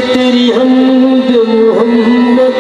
तेरी हमद मोहम्मद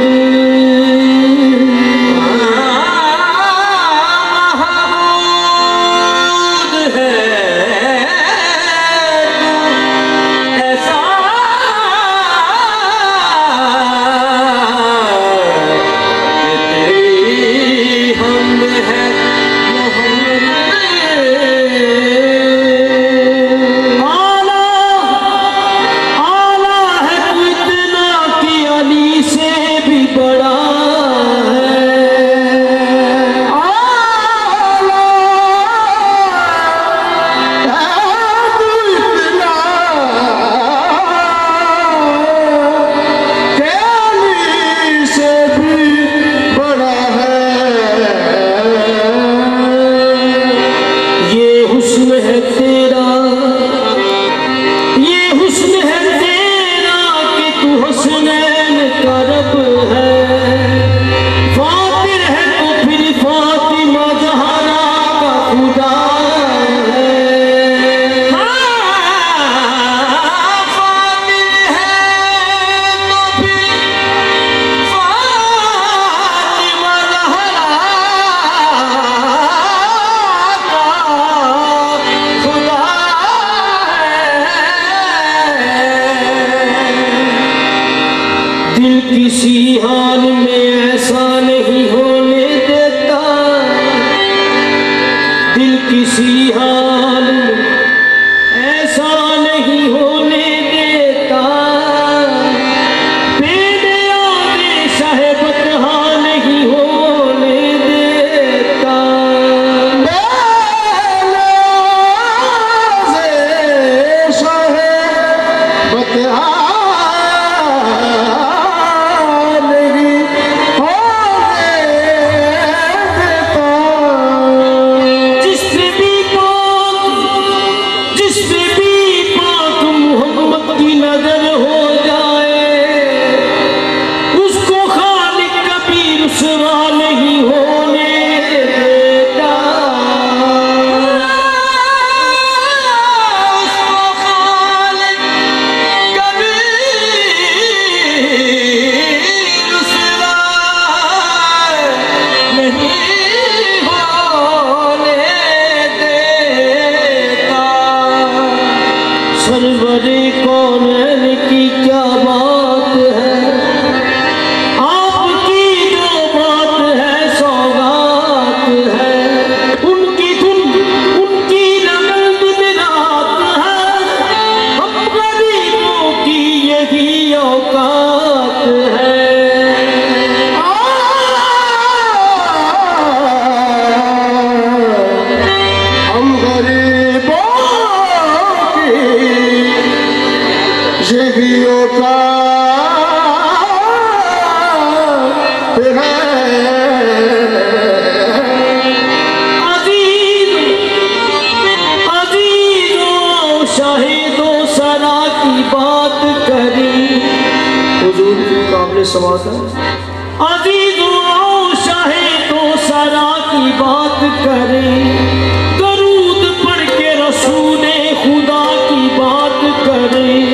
किसी हाल में ऐसा नहीं होने देता, दिल किसी हाल में ऐसा नहीं होने देता, बेदयाने साहिबत हाँ नहीं होने देता, साहिबत हाँ सरवरे कौनैन की क्या बात है, आपकी जो बात है सौगात है, उनकी धुन उनकी नगल दिन रात है, हम गरीबों की यही औकात है। हम गरीबों यही औकात है। अजीजों शाहिदों सरा की बात करी, हुजूर काबिल समात है। अजीजों शाहिदों सरा की बात करी, दरूद पढ़ के रसूले खुदा की बात करें।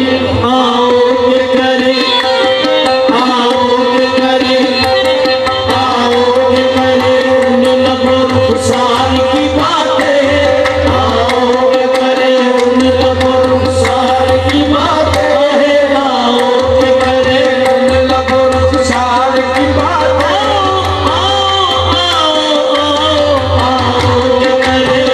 करे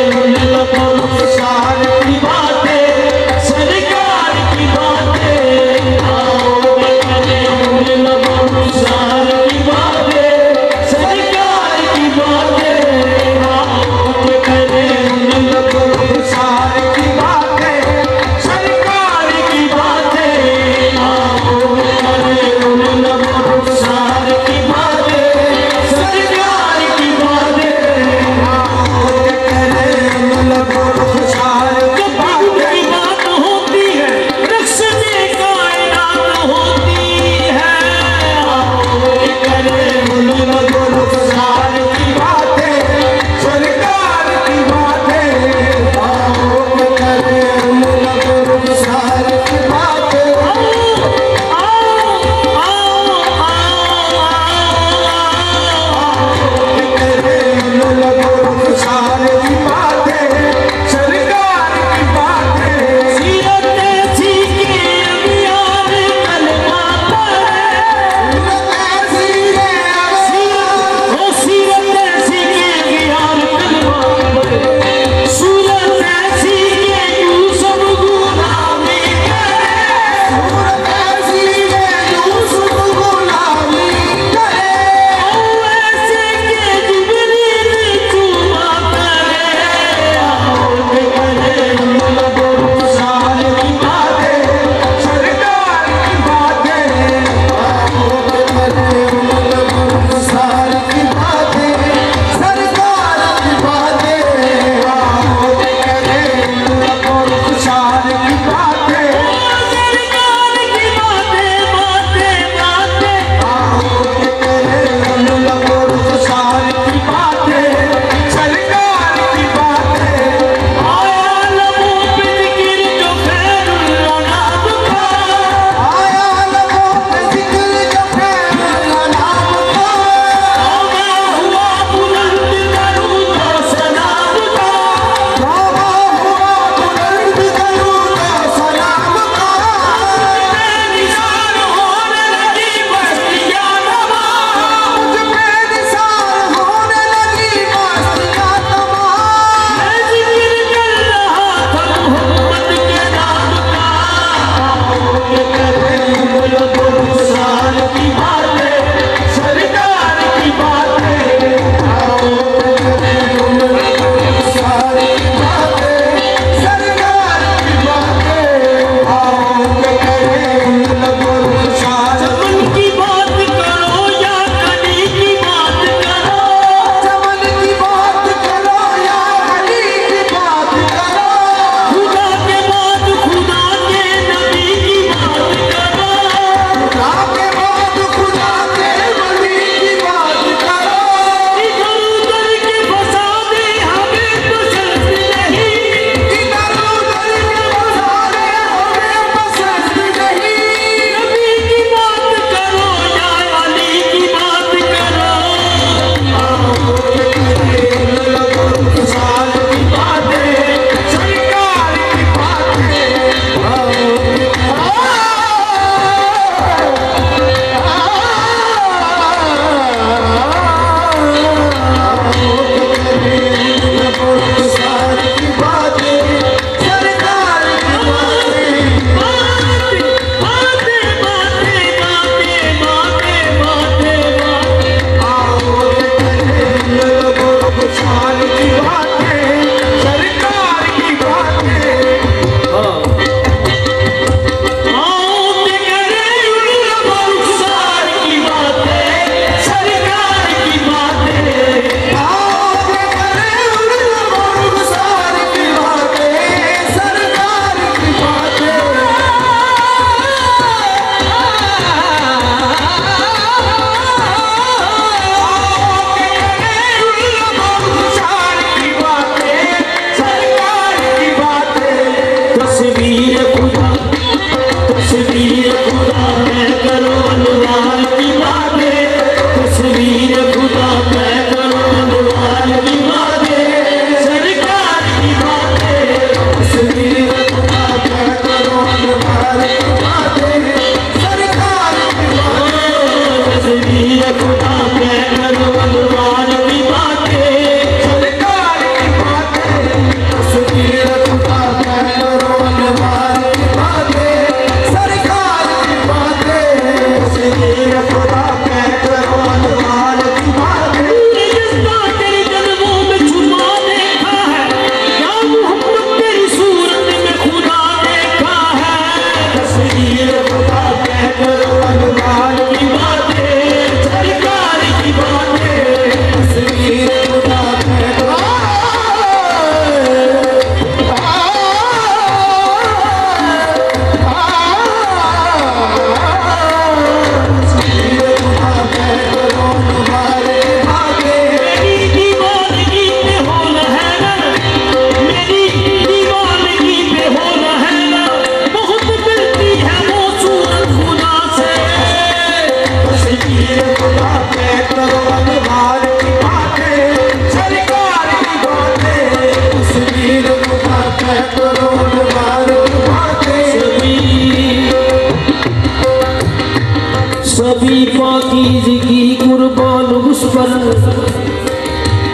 सभी पाकीज़गी कुर्बान उस पर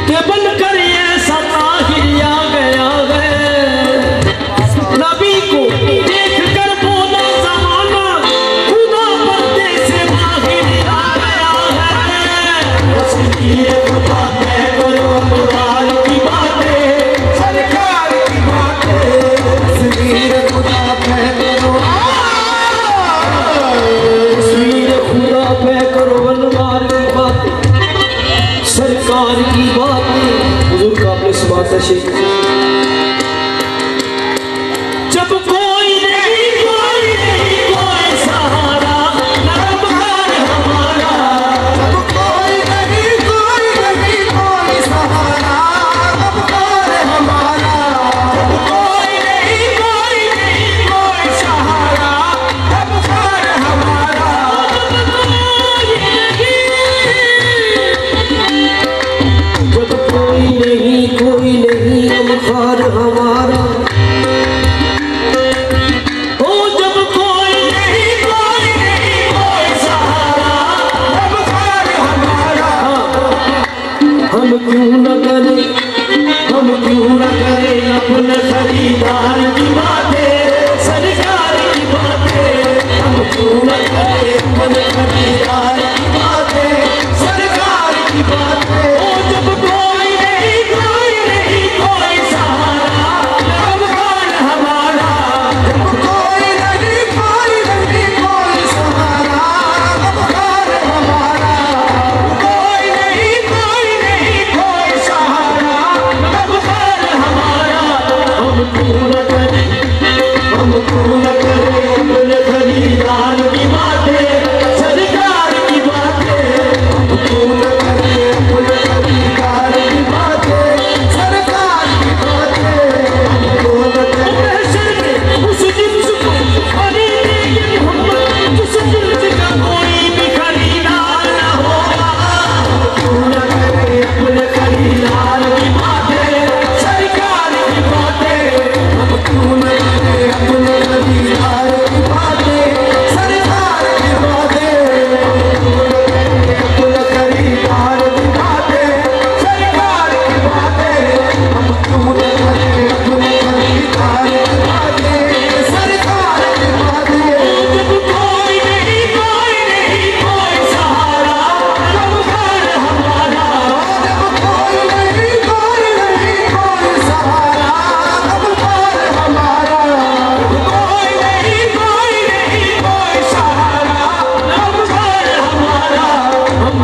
के बनकर ऐसा ताहिर आ गया है। नबी को देख कर बोला ज़माना खुदा बंदे से माहिर आ गया है। तस्वीर खुदा कह करो मुराद की बातें, सरकार की बातें, तस्वीर खुदा कह करो खुदा पे करो बनवार क्यों न करे अपने खरीदार की बातें, सरकार की बातें। ओ जब कोई नहीं कोई सहारा, अब कौन हमारा, जब कोई नहीं कोई सहारा, अब कौन हमारा, कोई नहीं कोई सहारा, अब कौन हमारा। हम क्यों न करें अपने खरीदार की बातें, सरकार की बातें, हम क्यों न करें अपने खरीदार की बातें, सरकार की बातें, हम क्यों न करें उस जिन्स को खरीदेंगे मोहब्बत, जिस जिन्स का कोई भी खरीदार न होगा। हम क्यों न करें अपने खरीदार की बातें, सरकार की बातें, हम क्यों न करें अपने खरीदार की बातें, सरकार की बातें, हम क्यों न करें अपने खरीदार की बातें, सरकार की बातें, हम क्यों न करें अपने खरीदार की बातें, सरकार की बातें। जब कोई नहीं कोई सहारा, अब कौन हमारा, जब कोई नहीं कोई सहारा, अब कौन हमारा, कोई नहीं कोई सहारा, अब कौन हमारा। हम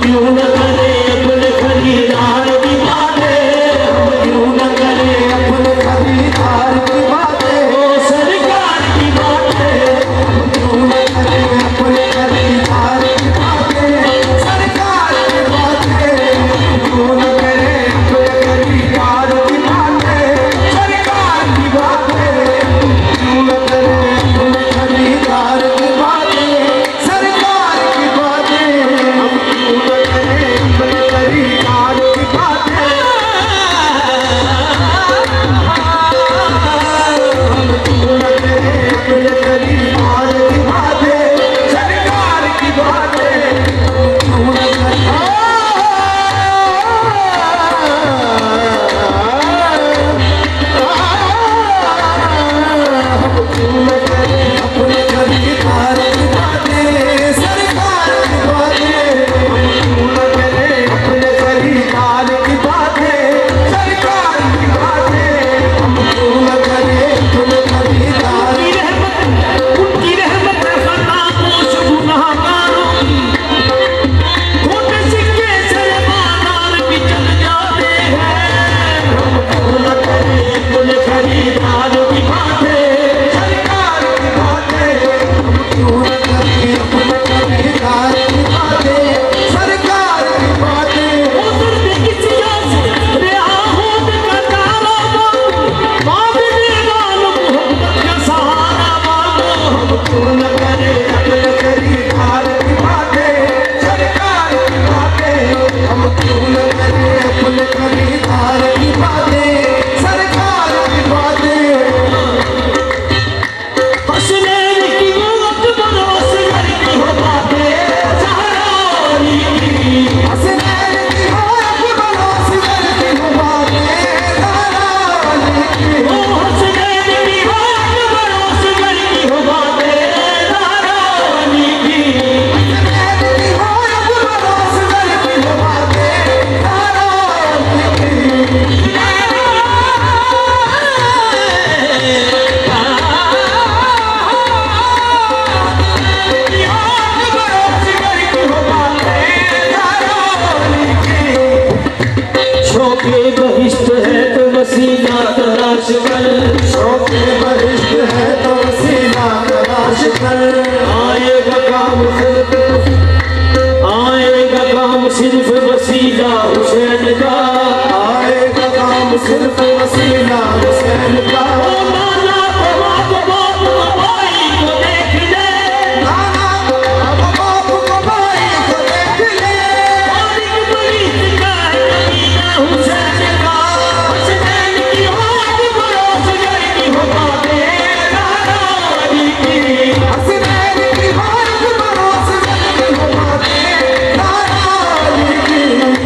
क्यों न करें अपने खरीदार की बातें, हम क्यों न करें अपने खरीदार की बातें, ओ सरकार की बातें, हम क्यों न करें अपने खरीदार की बातें, सरकार की बातें, हम क्यों न करें अपने खरीदार की बातें, सरकार की बातें, क्यों न करें अपने खरीदार की बातें, सरकार की बातें, हम क्यों न करें अपने खरीदार की बातें, हम क्यों न करें अपने खरीदार की बातें, सरकार की बातें, हम क्यों न करें। हम क्यों न करें अपने खरीदार की बातें, सरकार की बातें, हम क्यों न करें अपने खरीदार की बातें, सरकार की बातें, हम क्यों न करें अपने खरीदार की रहमत, उनकी रहमत खामोश गुनाहगारों की, खोटे सिक्के से ईमानदार भी चल जाते हैं। हम क्यों न करें अपने खरीदार की बातें, सरकार की बातें, हम क्यों न करें अपने खरीदार की बातें, सरकार की बातें। ओ दर्द किसी से रिहा होने का तारा मांगो, मांगने वालों मोहब्बत का सहारा मांगो। हम क्यों न करें अपने खरीदार की बातें, सरकार की बातें, हम क्यों न करें अपने खरीदार की बातें, सरकार की बातें। हसनैन की वो अकबर असगर की हो बातें, ज़हरानी की, हसनैन की वो अकबर असगर की हो बातें, ज़हरानी की, ओ हसनैन की वो अकबर असगर की हो बातें, ज़हरानी की, हसनैन की वो अकबर असगर की हो बातें, ज़हरानी की। शौक़े बहिश्त है तो वसीला तलाश कर, शौक़े बहिश्त है तो वसीला तलाश कर, आएगा काम सिर्फ वसीला हुसैन का, आएगा काम सिर्फ वसीला हुसैन का। ओ नाना बाप को भाई को देख ले, नाना बाप को भाई को देख ले, बड़ी का नगीना हुसैन का, हुसैन की हाथ बरोस गई की हो बातें, ज़हरानी की, हुसैन की हाथ बरोस गई की हो बातें, ज़हरानी की,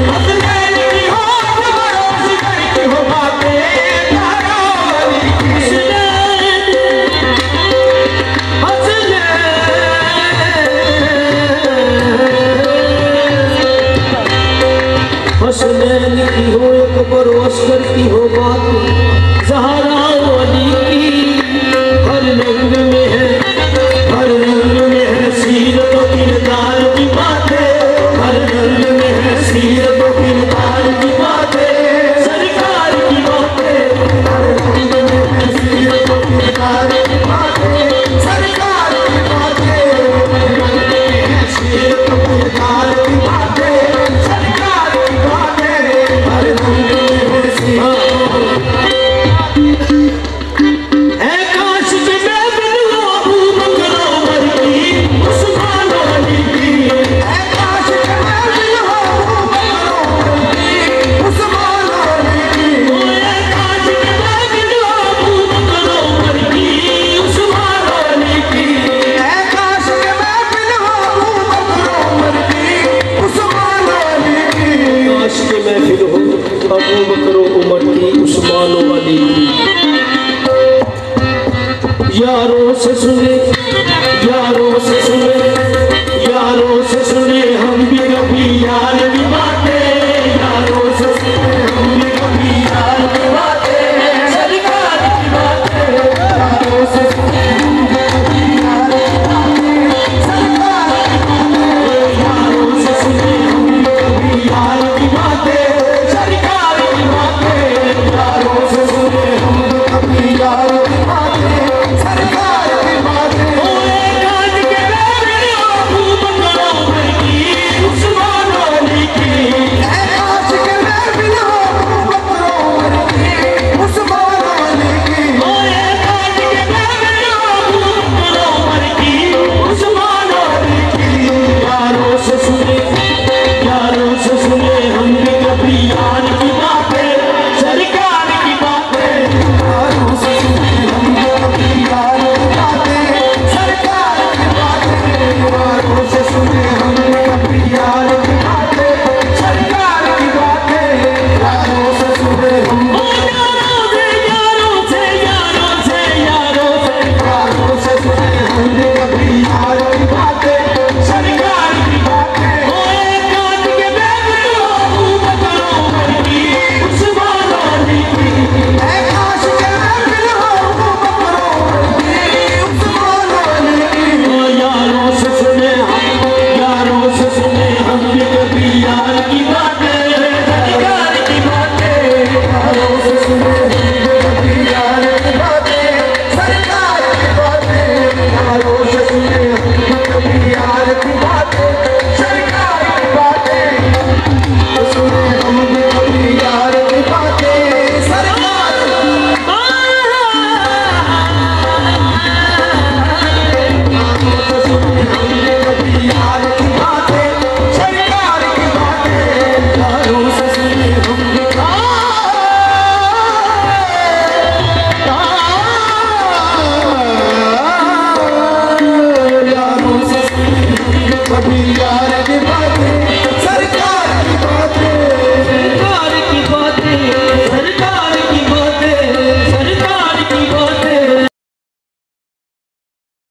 हुसैन की हाथ बरोस गई की हो बातें, ज़हरानी की। यारों से सुने, यारों से सुने, यारों से सुने हम भी कभी यार